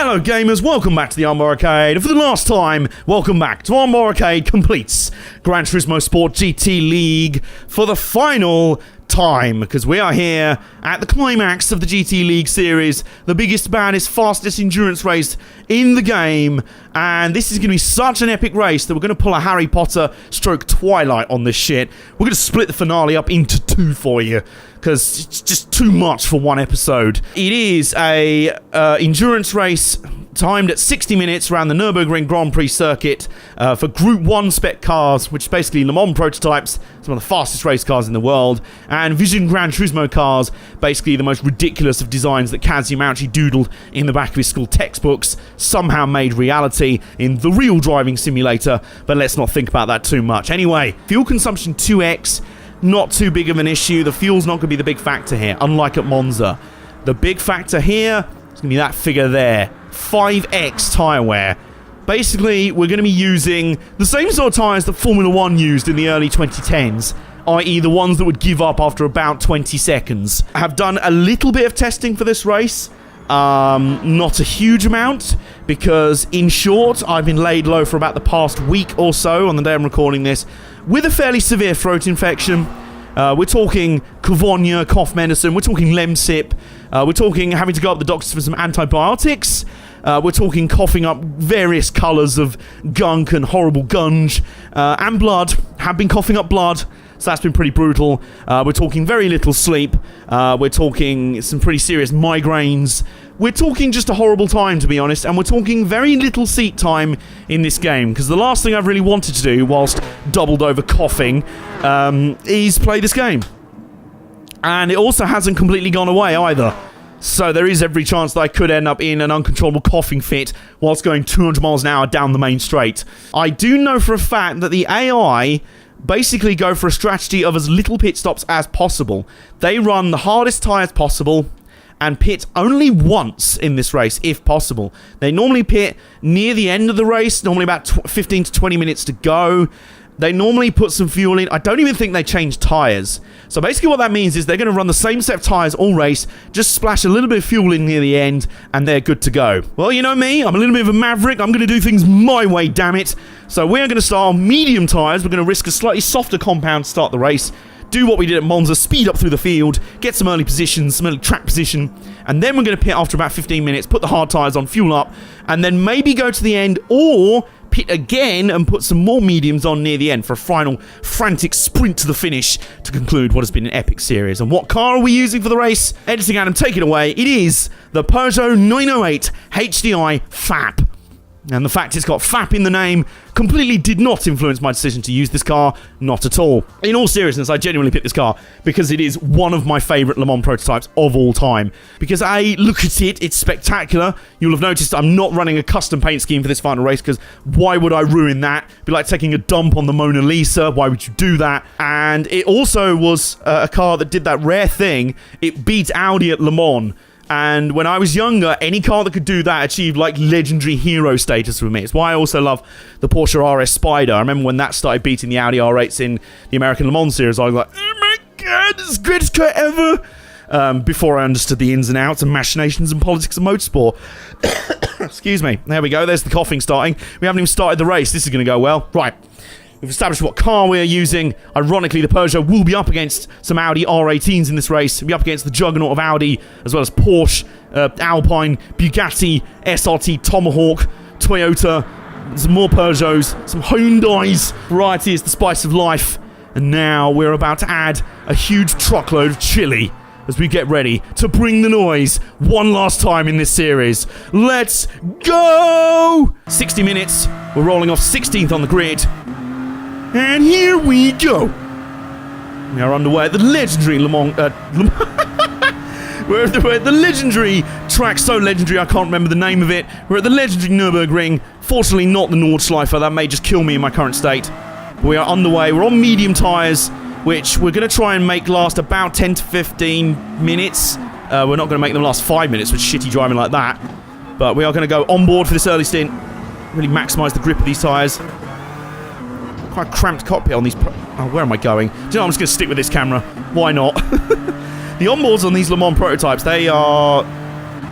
Hello gamers, welcome back to the Armbar Arcade, and for the last time, welcome back to Armbar Arcade completes Gran Turismo Sport GT League for the final time, because we are here at the climax of the GT League series, the biggest, baddest, fastest endurance race in the game, and this is going to be such an epic race that we're going to pull a Harry Potter stroke Twilight on this shit. We're going to split the finale up into two for you, because it's just too much for one episode. It is a endurance race timed at 60 minutes around the Nurburgring Grand Prix circuit for Group 1 spec cars, which is basically Le Mans prototypes, some of the fastest race cars in the world, and Vision Gran Turismo cars, basically the most ridiculous of designs that Kaz Yamauchi doodled in the back of his school textbooks, somehow made reality in the real driving simulator, but let's not think about that too much. Anyway, fuel consumption 2x, not too big of an issue. The fuel's not going to be the big factor here, unlike at Monza. The big factor here is going to be that figure there, 5x tyre wear. Basically, we're going to be using the same sort of tyres that Formula 1 used in the early 2010s, i.e. the ones that would give up after about 20 seconds. I have done a little bit of testing for this race, not a huge amount, because in short, I've been laid low for about the past week or so on the day I'm recording this, with a fairly severe throat infection. We're talking Cavonia, cough medicine, we're talking Lemsip, we're talking having to go up the doctors for some antibiotics, we're talking coughing up various colours of gunk and horrible gunge, and blood. Have been coughing up blood, so that's been pretty brutal. We're talking very little sleep, we're talking some pretty serious migraines, we're talking just a horrible time, to be honest, and we're talking very little seat time in this game, because the last thing I've really wanted to do, whilst doubled over coughing, is play this game. And it also hasn't completely gone away either. So there is every chance that I could end up in an uncontrollable coughing fit whilst going 200 miles an hour down the main straight. I do know for a fact that the AI basically go for a strategy of as little pit stops as possible. They run the hardest tyres possible and pit only once in this race, if possible. They normally pit near the end of the race, normally about 15 to 20 minutes to go. They normally put some fuel in. I don't even think they change tyres. So basically what that means is they're going to run the same set of tyres all race, just splash a little bit of fuel in near the end, and they're good to go. Well, you know me, I'm a little bit of a maverick. I'm going to do things my way, damn it. So we're going to start on medium tyres. We're going to risk a slightly softer compound to start the race, do what we did at Monza, speed up through the field, get some early positions, some early track position, and then we're going to pit after about 15 minutes, put the hard tyres on, fuel up, and then maybe go to the end, or pit again and put some more mediums on near the end for a final frantic sprint to the finish to conclude what has been an epic series. And what car are we using for the race? Editing Adam, take it away. It is the Peugeot 908 HDI FAP. And the fact it's got FAP in the name completely did not influence my decision to use this car, not at all. In all seriousness, I genuinely picked this car because it is one of my favourite Le Mans prototypes of all time. Because A, look at it, it's spectacular. You'll have noticed I'm not running a custom paint scheme for this final race, because why would I ruin that? It'd be like taking a dump on the Mona Lisa, why would you do that? And it also was a car that did that rare thing, it beat Audi at Le Mans. And when I was younger, any car that could do that achieved like legendary hero status with me. It's why I also love the Porsche RS Spider. I remember when that started beating the Audi R8s in the American Le Mans series, I was like, oh my god, this is the greatest car ever! Before I understood the ins and outs and machinations and politics of motorsport. Excuse me. There we go. There's the coughing starting. We haven't even started the race. This is going to go well. Right. We've established what car we are using. Ironically, the Peugeot will be up against some Audi R18s in this race. We'll be up against the juggernaut of Audi, as well as Porsche, Alpine, Bugatti, SRT, Tomahawk, Toyota, some more Peugeots, some Hyundais. Variety is the spice of life. And now we're about to add a huge truckload of chili as we get ready to bring the noise one last time in this series. Let's go! 60 minutes. We're rolling off 16th on the grid. And here we go. We are underway at the legendary Le Mans. We're at the legendary track, so legendary I can't remember the name of it. We're at the legendary Nurburgring. Fortunately, not the Nordschleife. That may just kill me in my current state. We are underway. We're on medium tyres, which we're going to try and make last about 10 to 15 minutes. We're not going to make them last 5 minutes with shitty driving like that. But we are going to go on board for this early stint. Really maximise the grip of these tyres. Quite a cramped cockpit on these. Where am I going? Do you know, I'm just going to stick with this camera. Why not? The onboards on these Le Mans prototypes, they are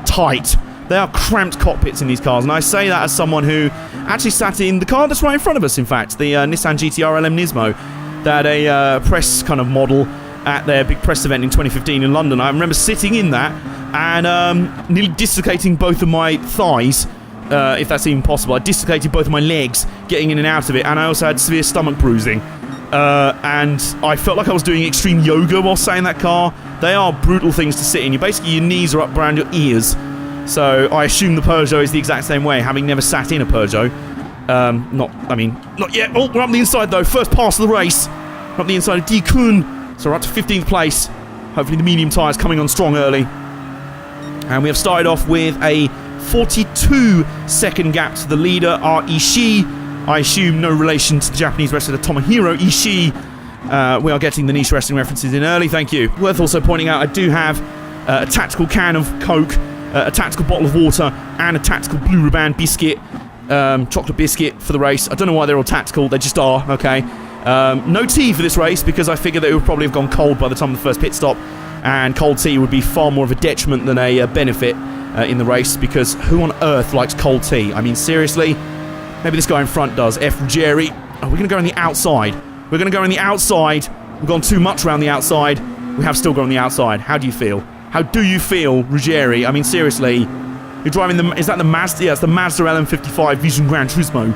tight. They are cramped cockpits in these cars, and I say that as someone who actually sat in the car that's right in front of us, in fact, the Nissan GT-R LM Nismo. They had a press kind of model at their big press event in 2015 in London. I remember sitting in that and nearly dislocating both of my thighs, if that's even possible. I dislocated both of my legs getting in and out of it, and I also had severe stomach bruising. And I felt like I was doing extreme yoga while sat in that car. They are brutal things to sit in. Basically, your knees are up around your ears. So I assume the Peugeot is the exact same way, having never sat in a Peugeot. Not yet. Oh, we're up the inside, though. First pass of the race. We're up the inside of D Kuhn. So we're up to 15th place. Hopefully the medium tyres coming on strong early. And we have started off with a 42-second gap to the leader, our Ishii. I assume no relation to the Japanese wrestler Tomohiro Ishii. We are getting the niche wrestling references in early, thank you. Worth also pointing out, I do have a tactical can of Coke, a tactical bottle of water, and a tactical Blue Ribbon biscuit, chocolate biscuit for the race. I don't know why they're all tactical, they just are, okay. No tea for this race, because I figured that it would probably have gone cold by the time of the first pit stop, and cold tea would be far more of a detriment than a benefit in the race, because who on earth likes cold tea? I mean, seriously? Maybe this guy in front does. F. Ruggieri. Oh, we're going to go on the outside. We're going to go on the outside. We've gone too much around the outside. We have still gone on the outside. How do you feel? How do you feel, Ruggieri? I mean, seriously, you're driving the... Is that the Mazda? Yeah, it's the Mazda LM55 Vision Gran Turismo.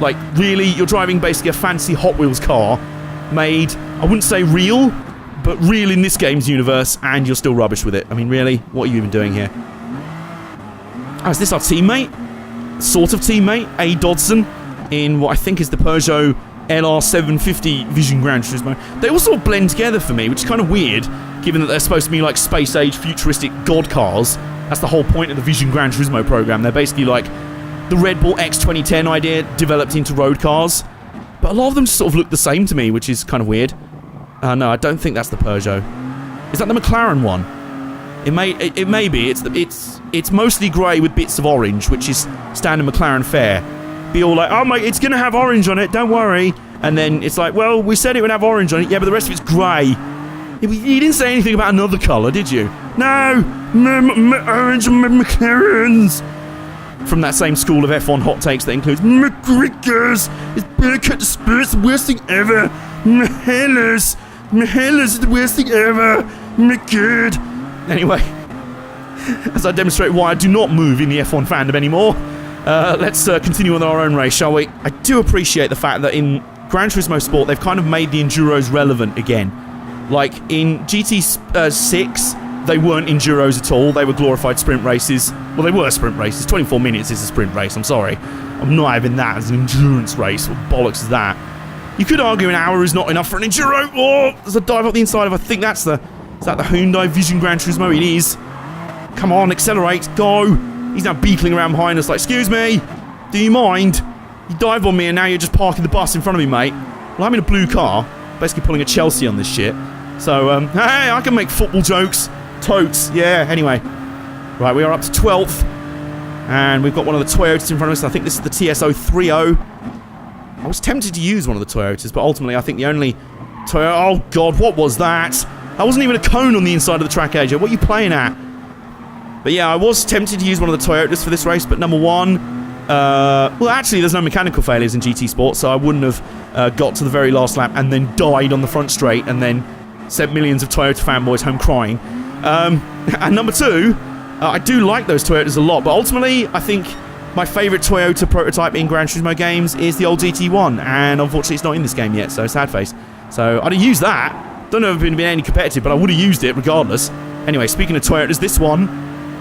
Like, really? You're driving basically a fancy Hot Wheels car made, I wouldn't say real, but real in this game's universe, and you're still rubbish with it. I mean, really? What are you even doing here? Oh, is this our teammate? Sort of teammate, A. Dodson, in what I think is the Peugeot LR750 Vision Gran Turismo. They all sort of blend together for me, which is kind of weird, given that they're supposed to be like space-age futuristic god cars. That's the whole point of the Vision Gran Turismo program. They're basically like the Red Bull X 2010 idea developed into road cars. But a lot of them sort of look the same to me, which is kind of weird. No, I don't think that's the Peugeot. Is that the McLaren one? It may be. It's mostly grey with bits of orange, which is standard McLaren fare. Be all like, oh my, it's gonna have orange on it, don't worry. And then it's like, well, we said it would have orange on it, yeah, but the rest of it's grey. You didn't say anything about another colour, did you? No, orange and McLarens. From that same school of F1 hot takes that includes McGregor's is better cut to Spurs, the worst thing ever. Mahela's is the worst thing ever. McGurd. Anyway, as I demonstrate why I do not move in the F1 fandom anymore, let's continue on our own race, shall we? I do appreciate the fact that in Gran Turismo Sport, they've kind of made the Enduros relevant again. Like, in GT6, they weren't Enduros at all. They were glorified sprint races. Well, they were sprint races. 24 minutes is a sprint race, I'm sorry. I'm not having that as an endurance race. What bollocks is that? You could argue an hour is not enough for an Enduro. Oh, there's a dive up the inside of, I think that's the... Is that the Hyundai Vision Gran Turismo? It is. Come on, accelerate, go. He's now beetling around behind us like, excuse me, do you mind? You dive on me and now you're just parking the bus in front of me, mate. Well, I'm in a blue car, basically pulling a Chelsea on this shit. So, hey, I can make football jokes. Totes, yeah, anyway. Right, we are up to 12th. And we've got one of the Toyotas in front of us. I think this is the TS030. I was tempted to use one of the Toyotas, but ultimately I think the only Toyota... Oh, God, what was that? That wasn't even a cone on the inside of the track, AJ. What are you playing at? But yeah, I was tempted to use one of the Toyotas for this race, but number one... well, actually, there's no mechanical failures in GT Sport, so I wouldn't have got to the very last lap and then died on the front straight and then sent millions of Toyota fanboys home crying. And number two, I do like those Toyotas a lot, but ultimately, I think my favourite Toyota prototype in Gran Turismo games is the old GT1, and unfortunately it's not in this game yet, so sad face. So I'd have used that. Don't know if it's been any competitive, but I would have used it regardless. Anyway, speaking of Toyotas, this one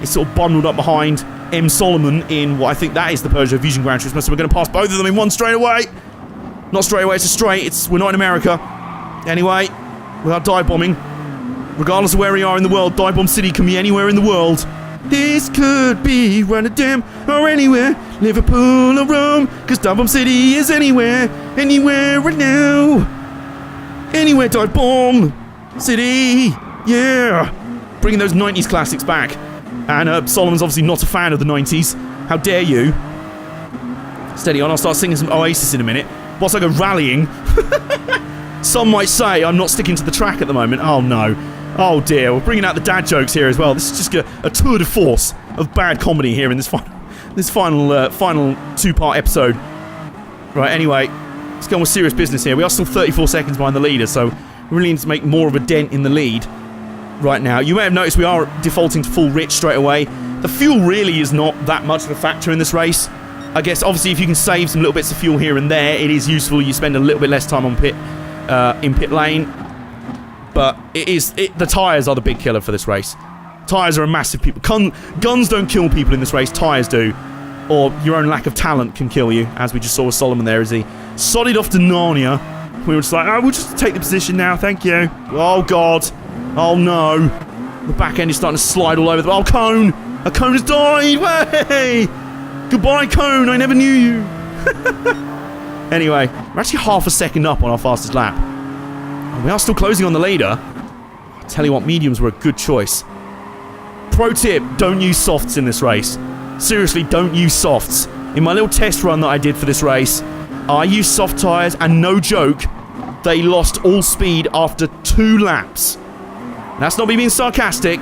is sort of bundled up behind M. Solomon in what I think that is the Peugeot Vision Gran Turismo, so we're going to pass both of them in one straight away. Not straight away, it's a straight. We're not in America. Anyway, without dive bombing, regardless of where we are in the world, Dive Bomb City can be anywhere in the world. This could be Rotterdam or anywhere, Liverpool or Rome, because Dive Bomb City is anywhere right now. Anywhere, Dive Bomb City, yeah. Bringing those 90s classics back. And Solomon's obviously not a fan of the 90s. How dare you? Steady on, I'll start singing some Oasis in a minute. Whilst I go rallying. Some might say I'm not sticking to the track at the moment. Oh no. Oh dear, we're bringing out the dad jokes here as well. This is just a tour de force of bad comedy here in this final two-part episode. Right, anyway, let's go on with serious business here. We are still 34 seconds behind the leader, so we really need to make more of a dent in the lead right now. You may have noticed we are defaulting to full rich straight away. The fuel really is not that much of a factor in this race. I guess, obviously, if you can save some little bits of fuel here and there, it is useful. You spend a little bit less time on in pit lane. But the tyres are the big killer for this race. Tyres are a massive people. Guns don't kill people in this race, tyres do. Or your own lack of talent can kill you, as we just saw with Solomon there as he sodded off to Narnia. We were just like, oh, we'll just take the position now, thank you. Oh, God. Oh, no. The back end is starting to slide all over. Oh, Cone. A Cone has died. Way. Goodbye, Cone. I never knew you. Anyway, we're actually half a second up on our fastest lap. And we are still closing on the leader. I tell you what, mediums were a good choice. Pro tip, don't use softs in this race. Seriously, don't use softs. In my little test run that I did for this race, I used soft tyres, and no joke, they lost all speed after 2 laps. That's not me being sarcastic.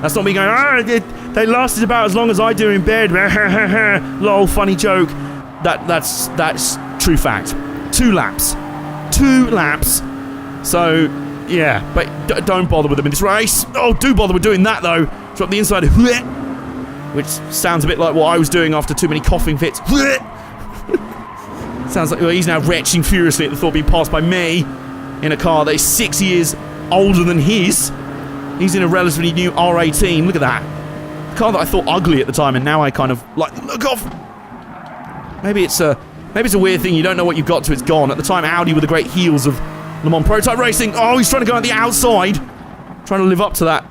That's not me going, they lasted about as long as I do in bed. Lol, funny joke. That's true fact. 2 laps. 2 laps. So, yeah, but don't bother with them in this race. Oh, do bother with doing that, though. Drop the inside, which sounds a bit like what I was doing after too many coughing fits. Sounds like he's now retching furiously at the thought of being passed by me in a car that is 6 years older than his. He's in a relatively new R18. Look at that. A car that I thought ugly at the time, and now I kind of like, look off. Maybe it's a weird thing. You don't know what you've got till it's gone. At the time, Audi were the great heels of Le Mans Prototype Racing. Oh, he's trying to go on the outside. Trying to live up to that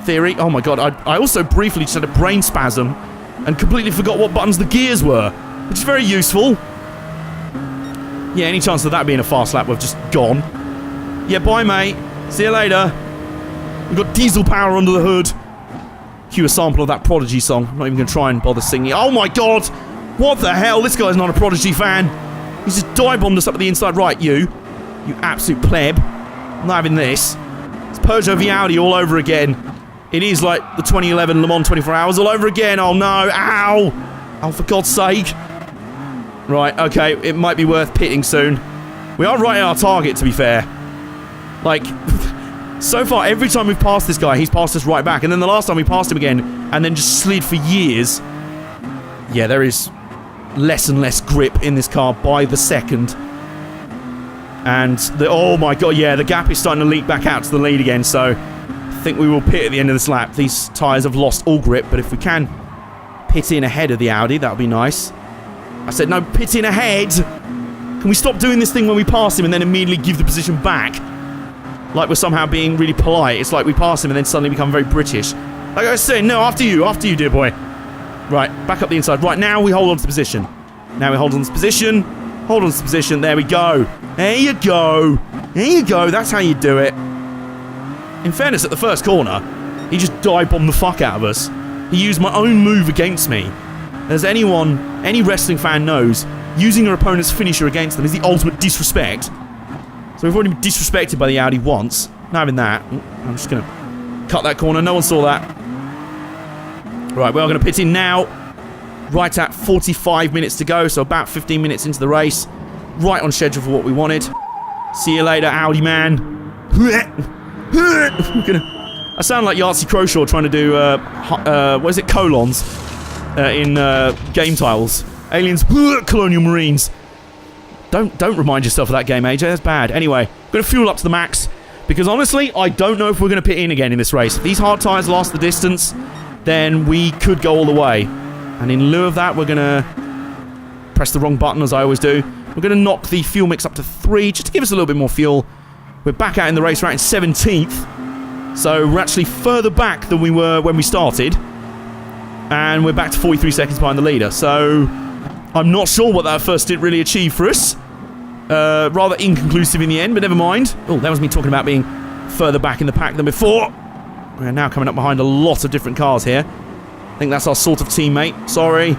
theory. Oh my God. I also briefly just had a brain spasm and completely forgot what buttons the gears were, which is very useful. Yeah, any chance of that being a fast lap, we've just gone. Yeah, bye, mate. See you later. We've got diesel power under the hood. Cue a sample of that Prodigy song. I'm not even going to try and bother singing. Oh my God. What the hell? This guy's not a Prodigy fan. He's just dive-bombed us up at the inside. Right, you absolute pleb. I'm not having this. It's Peugeot v Audi all over again. It is like the 2011 Le Mans 24 Hours all over again. Oh no. Ow. Oh, for God's sake. Right, okay. It might be worth pitting soon. We are right at our target, to be fair. Like, so far, every time we've passed this guy, he's passed us right back. And then the last time we passed him again, and then just slid for years. Yeah, there is less and less grip in this car by the second. And oh my God, yeah, the gap is starting to leak back out to the lead again, so I think we will pit at the end of this lap. These tyres have lost all grip, but if we can pit in ahead of the Audi, that would be nice. I said no, pit in ahead. Can we stop doing this thing when we pass him and then immediately give the position back? Like we're somehow being really polite. It's like we pass him and then suddenly become very British. Like I was saying, no, after you, dear boy. Right, back up the inside. Right, now we hold on to the position. Now we hold on to the position. Hold on to the position. There we go. There you go. There you go. That's how you do it. In fairness, at the first corner, he just dive-bombed the fuck out of us. He used my own move against me. As any wrestling fan knows, using your opponent's finisher against them is the ultimate disrespect. So we've already been disrespected by the Audi once. Not having that. I'm just going to cut that corner. No one saw that. Right, we are going to pit in now. Right at 45 minutes to go, so about 15 minutes into the race. Right on schedule for what we wanted. See you later, Audi man. I sound like Yahtzee Croshaw trying to do, what is it, colons in game titles. Aliens, Colonial Marines. Don't remind yourself of that game, AJ. That's bad. Anyway, I'm going to fuel up to the max. Because honestly, I don't know if we're going to pit in again in this race. If these hard tyres last the distance, then we could go all the way. And in lieu of that, we're going to press the wrong button, as I always do. We're going to knock the fuel mix up to 3, just to give us a little bit more fuel. We're back out in the race, right in 17th. So we're actually further back than we were when we started. And we're back to 43 seconds behind the leader. So I'm not sure what that first stint really achieved for us. Rather inconclusive in the end, but never mind. Oh, that was me talking about being further back in the pack than before. We're now coming up behind a lot of different cars here. I think that's our sort of teammate. Sorry.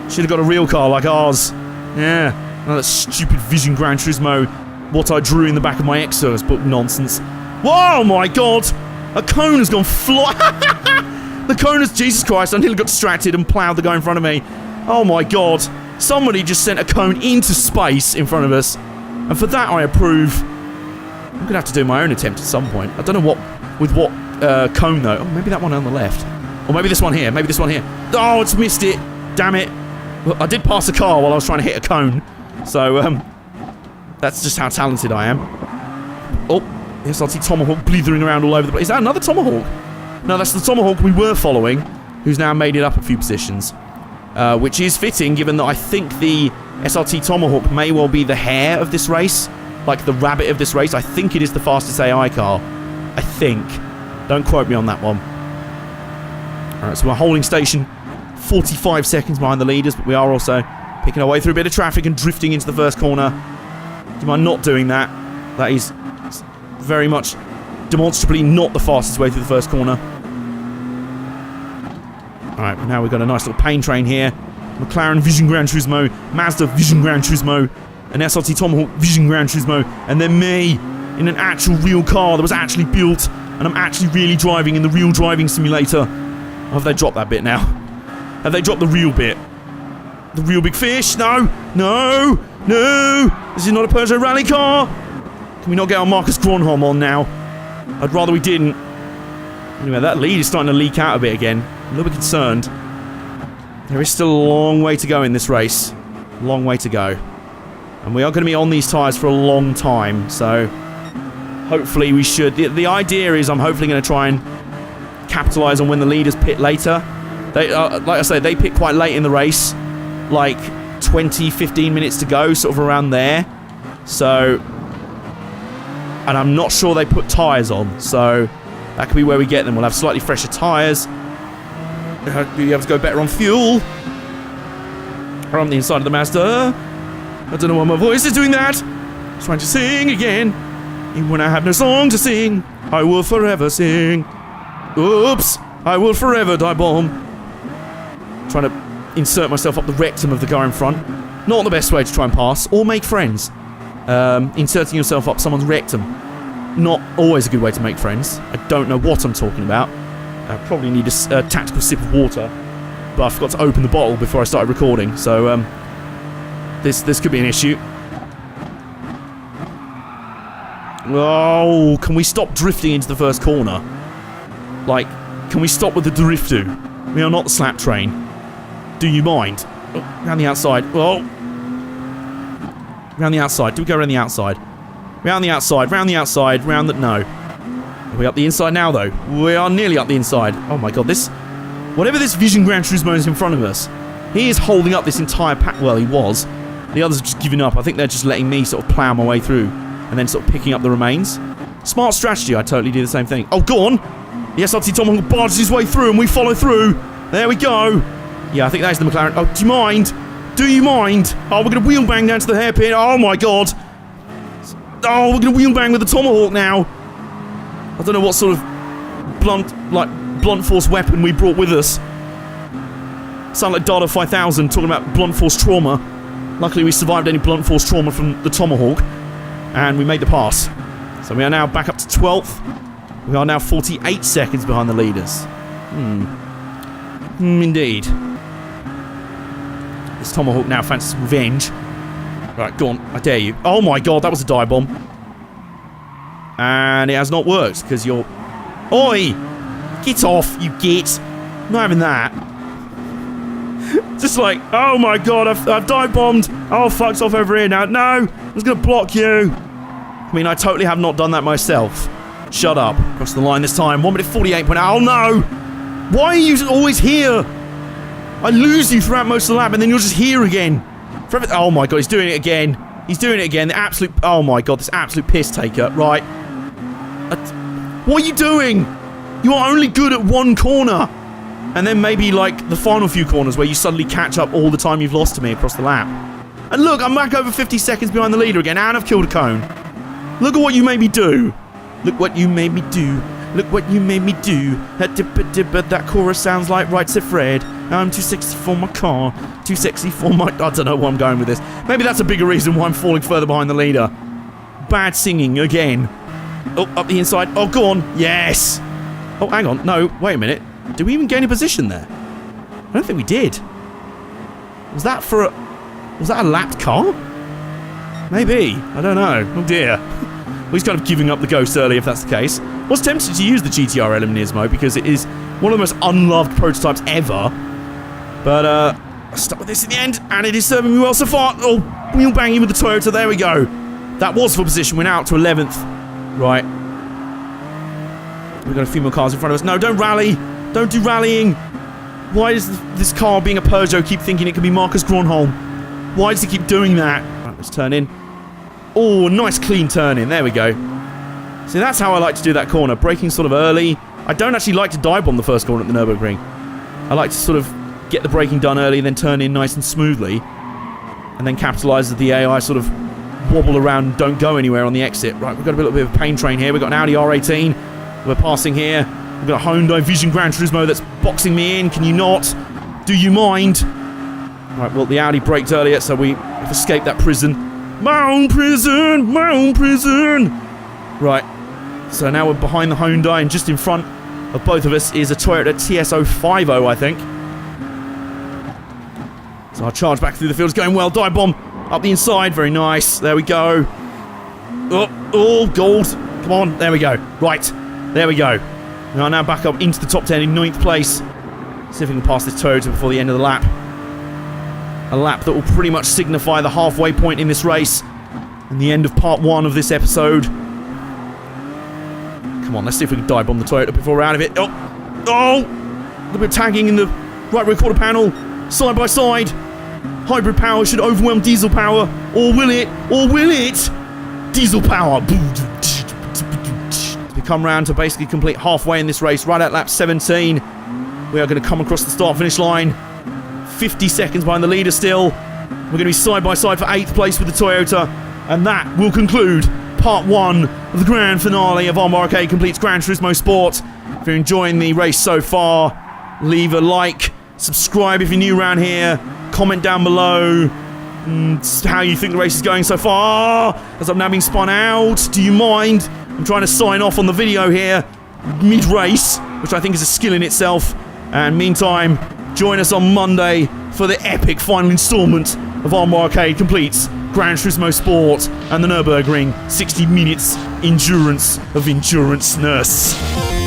Should have got a real car like ours. Yeah. Another stupid Vision Gran Turismo, what I drew in the back of my Exos book nonsense. Whoa, my God. A cone has gone fly. The cone has... Jesus Christ, I nearly got distracted and ploughed the guy in front of me. Oh, my God. Somebody just sent a cone into space in front of us. And for that, I approve. I'm going to have to do my own attempt at some point. I don't know what... With what cone, though. Oh, maybe that one on the left. Or maybe this one here. Maybe this one here. Oh, it's missed it. Damn it. Well, I did pass a car while I was trying to hit a cone. So, that's just how talented I am. Oh, yes, I see Tomahawk blithering around all over the place. Is that another Tomahawk? No, that's the Tomahawk we were following, who's now made it up a few positions. Which is fitting, given that I think the SRT Tomahawk may well be the hare of this race. Like the rabbit of this race. I think it is the fastest AI car. I think. Don't quote me on that one. Alright, so we're holding station 45 seconds behind the leaders, but we are also picking our way through a bit of traffic and drifting into the first corner. Do you mind not doing that? That is very much demonstrably not the fastest way through the first corner. Alright, now we've got a nice little pain train here. McLaren Vision Gran Turismo, Mazda Vision Gran Turismo, an SRT Tomahawk Vision Gran Turismo, and then me in an actual real car that was actually built, and I'm actually really driving in the real driving simulator. Or have they dropped that bit now? Have they dropped the real bit? The real big fish? No! No! No! This is not a Peugeot rally car! Can we not get our Marcus Gronholm on now? I'd rather we didn't. Anyway, that lead is starting to leak out a bit again. I'm a little bit concerned. There is still a long way to go in this race. Long way to go. And we are going to be on these tyres for a long time, so hopefully we should. The idea is I'm hopefully going to try and capitalise on when the leaders pit later. They, like I say, they pit quite late in the race, like 20, 15 minutes to go, sort of around there. So, and I'm not sure they put tyres on, so that could be where we get them. We'll have slightly fresher tyres. We'll be able to go better on fuel. Or on the inside of the Mazda. I don't know why my voice is doing that. I'm trying to sing again. Even when I have no song to sing, I will forever sing. Oops, I will forever die bomb. Trying to insert myself up the rectum of the guy in front. Not the best way to try and pass or make friends. Inserting yourself up someone's rectum. Not always a good way to make friends. I don't know what I'm talking about. I probably need a tactical sip of water. But I forgot to open the bottle before I started recording. So, this could be an issue. Oh, can we stop drifting into the first corner? Like, can we stop with the driftu? We are not the slap train. Do you mind? Oh, around the outside. Oh. Round the outside. Do we go around the outside? Round the outside. Round the outside. Round the... No. Are we up the inside now, though? We are nearly up the inside. Oh, my God. This... Whatever this Vision Gran Turismo is in front of us, he is holding up this entire pack. Well, he was. The others are just giving up. I think they're just letting me sort of plough my way through and then sort of picking up the remains. Smart strategy. I totally do the same thing. Oh, go on. The SRT Tomahawk barges his way through and we follow through. There we go. Yeah, I think that's the McLaren. Oh, do you mind? Do you mind? Oh, we're going to wheel bang down to the hairpin. Oh, my God. Oh, we're going to wheel bang with the Tomahawk now. I don't know what sort of blunt force weapon we brought with us. Sound like Dada 5000 talking about blunt force trauma. Luckily, we survived any blunt force trauma from the Tomahawk. And we made the pass. So we are now back up to 12th. We are now 48 seconds behind the leaders. Indeed. This Tomahawk now fancies revenge. Right, go on. I dare you. Oh my God, that was a dive bomb. And it has not worked, because you're... Oi! Get off, you git. I'm not having that. Just like, oh my God, I've dive bombed. Oh, fuck's off over here now. No, I was going to block you. I mean, I totally have not done that myself. Shut up. Across the line this time. 1 minute 48. Oh no! Why are you always here? I lose you throughout most of the lap and then you're just here again. Oh my God, he's doing it again. He's doing it again. The absolute... Oh my God, this absolute piss taker. Right. What are you doing? You are only good at one corner. And then maybe like the final few corners where you suddenly catch up all the time you've lost to me across the lap. And look, I'm back over 50 seconds behind the leader again and I've killed a cone. Look at what you made me do. Look what you made me do. Look what you made me do. That chorus sounds like Right Said Fred. I'm too sexy for my car. Too sexy for my... I don't know where I'm going with this. Maybe that's a bigger reason why I'm falling further behind the leader. Bad singing again. Oh, up the inside. Oh, go on. Yes. Oh, hang on. No, wait a minute. Did we even gain a position there? I don't think we did. Was that a lapped car? Maybe. I don't know. Oh, dear. Well, he's kind of giving up the ghost early if that's the case. I was tempted to use the GTR Eliminators mode because it is one of the most unloved prototypes ever. But, I stuck with this in the end, and it is serving me well so far. Oh, wheel banging with the Toyota. There we go. That was for position. We're now out to 11th. Right. We've got a few more cars in front of us. No, don't rally. Don't do rallying. Why does this car, being a Peugeot, keep thinking it can be Marcus Gronholm? Why does he keep doing that? Right, let's turn in. Oh, nice clean turn in. There we go. See, that's how I like to do that corner. Braking sort of early. I don't actually like to dive bomb the first corner at the Nurburgring. I like to sort of get the braking done early, then turn in nice and smoothly. And then capitalise that the AI sort of wobble around and don't go anywhere on the exit. Right, we've got a little bit of a pain train here. We've got an Audi R18. We're passing here. We've got a Hyundai Vision Gran Turismo that's boxing me in. Can you not? Do you mind? Right, well, the Audi braked earlier, so we have escaped that prison. My own prison! My own prison! Right, so now we're behind the Hyundai, and just in front of both of us is a Toyota TS050, I think. So our charge back through the field is going well. Dive bomb up the inside. Very nice. There we go. Oh, gold. Come on. There we go. Right. There we go. We are now back up into the top 10 in 9th place. See if we can pass this Toyota before the end of the lap. A lap that will pretty much signify the halfway point in this race and the end of part 1 of this episode. Come on, let's see if we can dive bomb the Toyota before we're out of it. Oh! A little bit of tagging in the right rear quarter panel. Side by side. Hybrid power should overwhelm diesel power. Or will it? Or will it? Diesel power. We come round to basically complete halfway in this race, right at lap 17. We are going to come across the start-finish line. 50 seconds behind the leader still. We're going to be side by side for 8th place with the Toyota. And that will conclude part 1 of the grand finale of Armbar Arcade Completes Gran Turismo Sport. If you're enjoying the race so far, leave a like, subscribe if you're new around here, comment down below how you think the race is going so far. As I'm now being spun out, do you mind? I'm trying to sign off on the video here, mid-race, which I think is a skill in itself. And meantime, join us on Monday for the epic final installment of Armbar Arcade Completes Gran Turismo Sport and the Nurburgring 60 minutes endurance of endurance-ness.